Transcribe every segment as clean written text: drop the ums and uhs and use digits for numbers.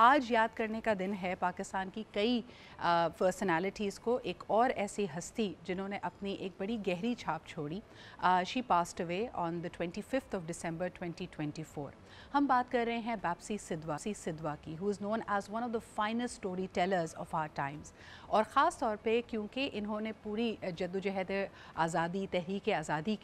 آج یاد کرنے کا دن ہے پاکستان کی کئی پرسنالٹیز کو، ایک اور ایسی ہستی جنہوں نے اپنی ایک بڑی گہری چھاپ چھوڑی. She passed away on the 25th of December 2024. ہم بات کر رہے ہیں باپسی سدوا کی, who is known as one of the finest storytellers of our times. اور خاص طور پہ کیونکہ انہوں نے پوری جدوجہد آزادی, تحریک آزادی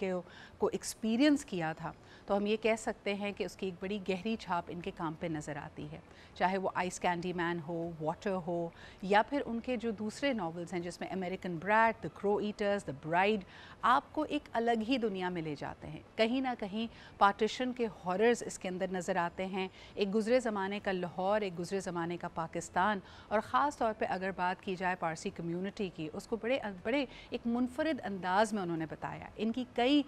کو ایکسپیرینس کیا تھا, تو ہم یہ کہہ سکتے ہیں کہ اس کی ایک بڑی گہری چھاپ ان کے کام پہ نظر آتی ہے. چاہے وہ آئس کینڈی مین ہو, واٹر ہو, یا پھر ان کے جو دوسرے ناولز ہیں جس میں امریکن برائڈ, دا کرو ایٹرز, دا برائڈ, آپ کو ایک الگ ہی دنیا میں لے جاتے ہیں. کہیں نہ کہیں پارٹیشن کے ہاررز اس کے اندر نظر آتے ہیں, ایک گزرے زمانے کا لاہور, ایک گزرے زمانے کا پاکستان, اور خاص طور پہ اگر بات کی جائے پارسی کمیونٹی کی, اس کو بڑے ایک منفرد انداز میں انہوں نے بتایا. ان کی کئی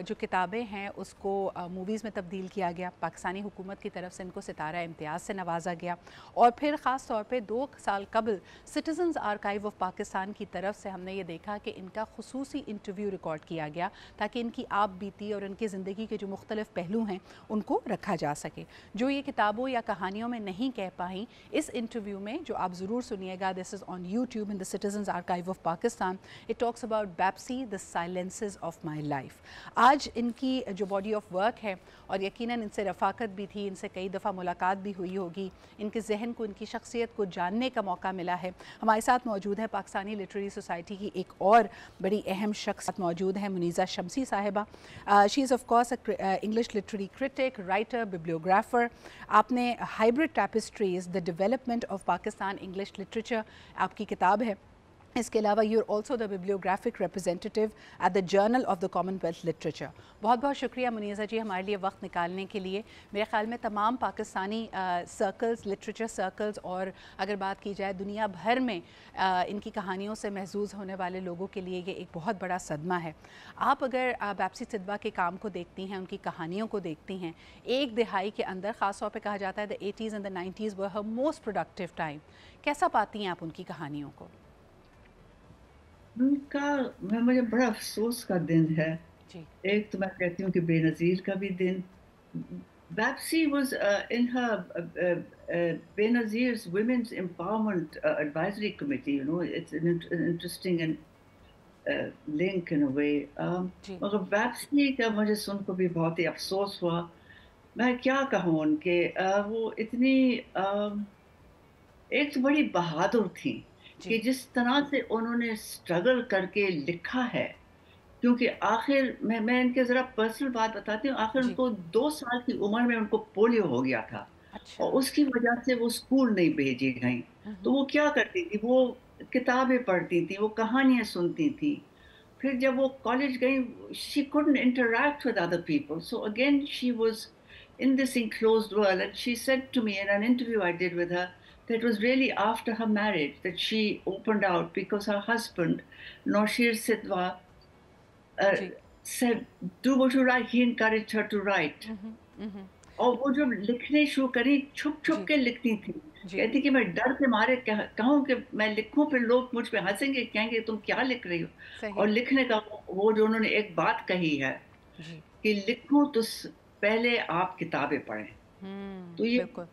جو کتابیں ہیں اس کو موویز میں تبدیل کیا گیا, پاکستانی حکومت کی طرف سے ان کو ستارہ امتیاز سے نوازا گیا, اور پھر خاص طور پہ 2 سال قبل سٹیزنز آرکائیو آف پاکستان کی طرف سے ہم نے یہ دیکھا کہ ان کا خصوصی انٹرویو ریکارڈ کیا گیا تاکہ ان کی آپ بیتی اور ان کی زندگی کے جو مختلف پہلو ہیں ان کو رکھا جا سکے. جو یہ کتابوں یا کہانیوں میں نہیں کہہ پائیں, اس انٹرویو میں جو آپ ضرور سنیے گا, this is on YouTube in the citizens archive of Pakistan, it talks about Bapsi the silences of my life. آج ان کی جو باڈی آف ورک ہے, اور یقیناً ان سے رفاقت بھی تھی, ان سے کئی دفعہ ملاقات بھی ہوئی ہوگی, ان کے ذہن کو, ان کی شخصیت کو جاننے کا موقع ملا ہے. ہمارے ساتھ موجود ہیں پاکستانی لٹریری سوسائٹی کی ایک اور بڑی اہم شخص موجود ہیں, Muneeza Shamsie sahiba. She is of course English literary critic, writer, bibliographer. آپ نے hybrid tapestries the development of Pakistan English literature آپ کی کتاب ہے. اس کے علاوہ you are also the bibliographic representative at the journal of the Commonwealth literature. بہت بہت شکریہ منیزہ جی ہمارے لیے وقت نکالنے کے لیے. میرے خیال میں تمام پاکستانی سرکلز, لٹریچر سرکلز, اور اگر بات کی جائے دنیا بھر میں ان کی کہانیوں سے محظوظ ہونے والے لوگوں کے لیے یہ ایک بہت بڑا صدمہ ہے. آپ اگر باپسی سدوا کے کام کو دیکھتی ہیں, ان کی کہانیوں کو دیکھتی ہیں, ایک دہائی کے اندر خاص طور پہ کہا جاتا ہے the 80s and the 90s were her most productive time. کیسا پاتی ہیں آپ ان کی کہانیوں کو؟ ان کا مجھے بڑا افسوس کا دن ہے. جی ایک تو میں کہتی ہوں کہ بے نظیر کا بھی دن. Babsi was in her Benazir's Women's Empowerment Advisory Committee. You know, it's an interesting and link in a way. جی مگر Babsi کا مجھے سن کو بھی بہت ہی افسوس ہوا. میں کیا کہوں ان کے, وہ اتنی ایک تو بڑی بہادر تھی جی کہ جس طرح سے انہوں نے اسٹرگل کر کے لکھا ہے, کیونکہ آخر میں ان کے ذرا پرسنل بات بتاتی ہوں. آخر ان جی کو 2 سال کی عمر میں ان کو پولیو ہو گیا تھا, اچھا اور اس کی وجہ سے وہ اسکول نہیں بھیجی گئیں. تو وہ کیا کرتی تھی, وہ کتابیں پڑھتی تھی, وہ کہانیاں سنتی تھی. پھر جب وہ کالج گئیں, she couldn't interact with other people. So again she was in this enclosed world, and she said to me in an interview I did with her that it was really after her marriage that she opened out, because her husband, Naushir Sidwa, G said, do what you write. He encouraged her to write. اور وہ جب لکھنے شروع کری, چھپ چھپ جی کے لکھتی تھی. جی کہتی کہ میں ڈر کے مارے کہوں کہ میں لکھوں, پھر لوگ مجھ پہ ہنسیں گے, کہیں گے تم کیا لکھ رہی ہو. صحیح اور لکھنے کا وہ جو انہوں نے ایک بات کہی ہے جی کہ لکھوں تو پہلے آپ کتابیں پڑھیں. تو یہ بالکل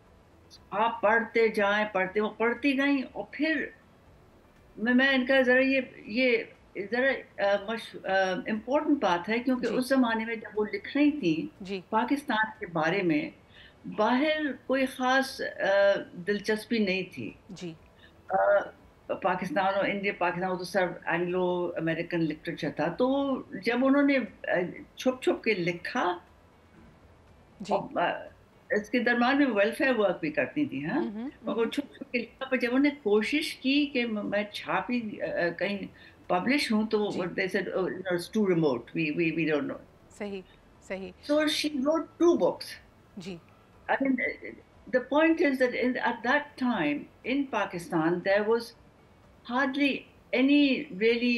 آپ پڑھتے جائیں, وہ پڑھتی گئیں. اور پھر میں ان کا ذرا یہ ذرا امپورٹنٹ بات ہے, کیونکہ جی اس زمانے میں جب وہ لکھ رہی تھی جی پاکستان کے بارے میں, باہر کوئی خاص دلچسپی نہیں تھی. جی پاکستان اور انڈیا, پاکستان وہ تو صرف اینگلو امریکن لٹریچر تھا. تو جب انہوں نے چھپ چھپ کے لکھا, جی اس کے درمیان میں ویلفیئر ورک بھی کرتی تھی, ہاں, مگر چھپ چھپ کے لکھا. پر جب انہوں نے کوشش کی کہ میں چھاپی کہیں پبلش ہوں, تو جی they said, oh, it's too remote, we don't know. صحیح صحیح So she wrote 2 books. جی I mean, the point is that at that time in Pakistan, there was hardly any really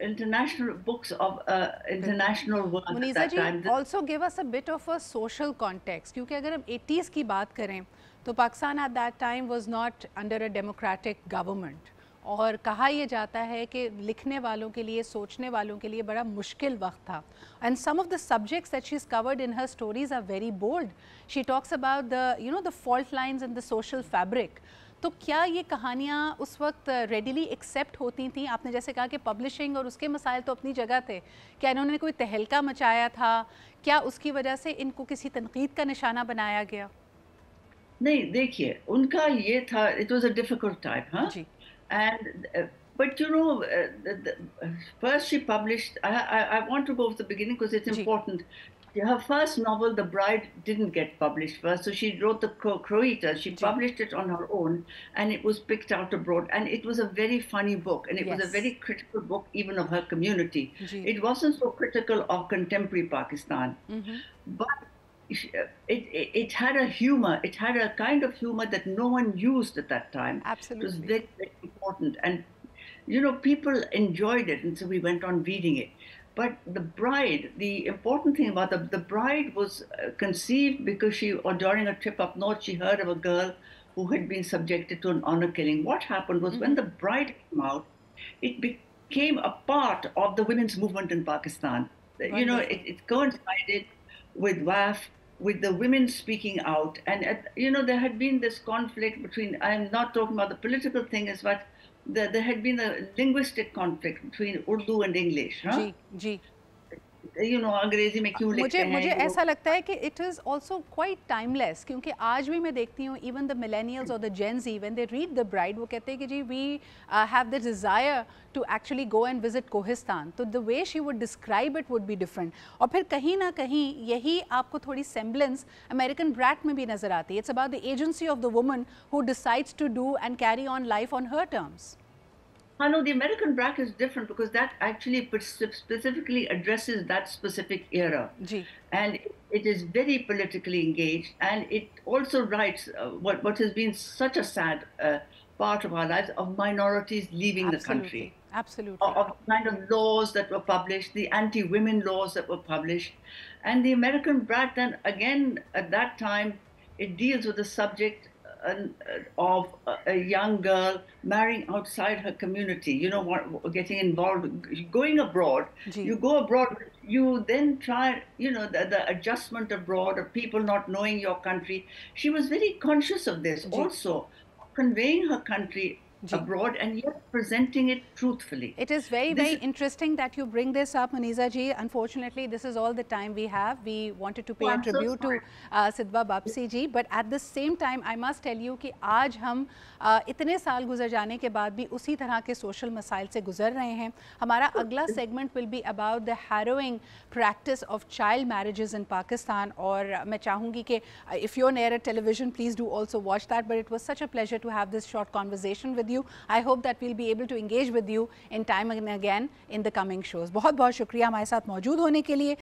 international books of بالکل. international work at Muneeza that جی time. Also gave us a bit of a social context, کیونکہ اگر ہم 80s کی بات کریں تو Pakistan at that time was not under a democratic government, اور کہا یہ جاتا ہے کہ لکھنے والوں کے لیے سوچنے والوں کے لیے بڑا مشکل وقت تھا. And some of the subjects that she's covered in her stories are very bold. She talks about the fault lines in the social fabric. تو کیا یہ کہانیاں اس وقت ریڈیلی ایکسیپٹ ہوتی تھیں؟ آپ نے جیسے کہا کہ پبلشنگ اور اس کے مسائل تو اپنی جگہ تھے. کیا انہوں نے کوئی تہلکہ مچایا تھا؟ کیا اس کی وجہ سے ان کو کسی تنقید کا نشانہ بنایا گیا؟ نہیں دیکھیے ان کا یہ تھا, it was a difficult time, huh? G. And but first she published. I want to go to the beginning because it's G. important. Her first novel, The Bride, didn't get published first, so she wrote the Croita. She published it on her own, and it was picked out abroad. And it was a very funny book, and it was a very critical book even of her community. It wasn't so critical of contemporary Pakistan, but it had a humor. It had a kind of humor that no one used at that time. Absolutely. It was very, very important. And, people enjoyed it. And so we went on reading it. But The Bride, the important thing about the Bride was conceived because during a trip up north, she heard of a girl who had been subjected to an honor killing. What happened was when The Bride came out, it became a part of the women's movement in Pakistan. It coincided with WAF, with the women speaking out. And, there had been this conflict between, I'm not talking about the political thing, but there had been a linguistic conflict between Urdu and English. جی جی. انگریزی میں کیوں لکھتے ہیں. مجھے ایسا لگتا ہے کہ it is also quite time لیس, کیونکہ آج بھی میں دیکھتی ہوں ایون دا ملینیلز اور the Gen Z when they read the bride, وہ کہتے ہیں کہ جی we have the desire to actually go and visit Kohistan. تو the way she would describe it would be different. اور پھر کہیں نہ کہیں یہی آپ کو تھوڑی سیمبلنس امریکن برائڈ میں بھی نظر آتی ہے. It's about the agency of the woman who decides to do and carry on life on her terms. No, the American Brat is different because that actually specifically addresses that specific era. And it is very politically engaged, and it also writes what has been such a sad part of our lives, of minorities leaving the country. Absolutely. Of kind of laws that were published, the anti-women laws that were published. And the American Brat then again at that time, it deals with the subject of a young girl marrying outside her community, getting involved, going abroad. You go abroad, you then try, the adjustment abroad of people not knowing your country. She was very conscious of this also, conveying her country abroad and yet presenting it truthfully. It is very, very interesting that you bring this up, Muniza ji. Unfortunately, this is all the time we have. We wanted to pay a tribute to Sidba Bapsi ji, but at the same time, I must tell you کہ آج ہم اتنے سال گزر جانے کے بعد بھی اسی طرح کے سوشل مسائل سے گزر رہے ہیں. ہمارا اگلا segment will be about the harrowing practice of child marriages in Pakistan. اور میں چاہوں گی کہ if you're near a television, please do also watch that. But it was such a pleasure to have this short conversation with you. I hope that we'll be able to engage with you in time and again in the coming shows. بہت بہت شکریہ ہمارے ساتھ موجود ہونے کے لیے.